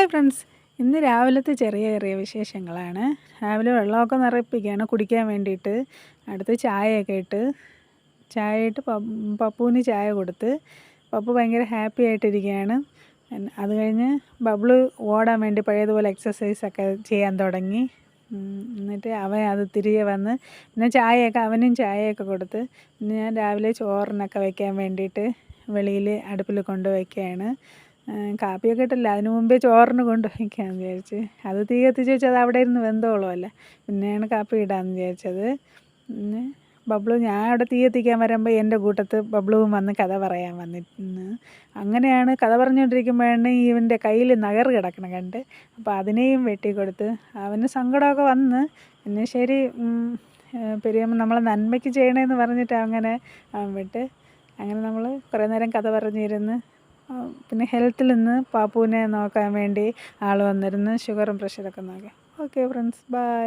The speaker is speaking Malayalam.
ഹായ് ഫ്രണ്ട്സ്, ഇന്ന് രാവിലത്തെ ചെറിയ ചെറിയ വിശേഷങ്ങളാണ്. രാവിലെ വെള്ളമൊക്കെ നിറപ്പിക്കുകയാണ് കുടിക്കാൻ വേണ്ടിയിട്ട്. അടുത്ത് ചായ ഇട്ട് പപ്പുവിന് ചായ കൊടുത്ത്. പപ്പു ഭയങ്കര ഹാപ്പി ആയിട്ടിരിക്കുകയാണ്. അത് കഴിഞ്ഞ് ബബ്ലു ഓടാൻ വേണ്ടി പഴയതുപോലെ എക്സസൈസൊക്കെ ചെയ്യാൻ തുടങ്ങി. എന്നിട്ട് അവൻ അത് തിരികെ വന്ന് പിന്നെ അവനും ചായയൊക്കെ കൊടുത്ത്. പിന്നെ ഞാൻ രാവിലെ ചോറിനൊക്കെ വയ്ക്കാൻ വേണ്ടിയിട്ട് വെളിയിൽ അടുപ്പിൽ കൊണ്ടുവയ്ക്കുകയാണ്. കാപ്പിയൊക്കെ ഇട്ടില്ല, അതിന് മുമ്പേ ചോറിന് കൊണ്ടുവയ്ക്കാമെന്ന് വിചാരിച്ച്. അത് തീ കത്തിച്ച് വെച്ചാൽ അത് അവിടെ ഇരുന്ന് വെന്തോളുമല്ലോ, പിന്നെയാണ് കാപ്പി ഇടാമെന്ന് വിചാരിച്ചത്. പിന്നെ ഞാൻ അവിടെ തീ കത്തിക്കാൻ വരുമ്പോൾ എൻ്റെ കൂട്ടത്ത് ബബ്ലുവും വന്ന് കഥ പറയാൻ വന്നിരുന്നു. അങ്ങനെയാണ് കഥ പറഞ്ഞുകൊണ്ടിരിക്കുമ്പോഴാണ് ഇവൻ്റെ കയ്യിൽ നഗർ കിടക്കണം കണ്ട്. അപ്പോൾ അതിനെയും വെട്ടിക്കൊടുത്ത് അവന് സങ്കടമൊക്കെ വന്ന്. പിന്നെ ശരി, പെരിയമ്മ നമ്മളെ നന്മയ്ക്ക് ചെയ്യണമെന്ന് പറഞ്ഞിട്ട് അങ്ങനെ വിട്ട്. അങ്ങനെ നമ്മൾ കുറേ നേരം കഥ പറഞ്ഞിരുന്ന്. പിന്നെ ഹെൽത്തിൽ നിന്ന് പാപ്പുവിനെ നോക്കാൻ വേണ്ടി ആൾ വന്നിരുന്ന് ഷുഗറും പ്രഷറൊക്കെ നോക്കി. Okay friends, by.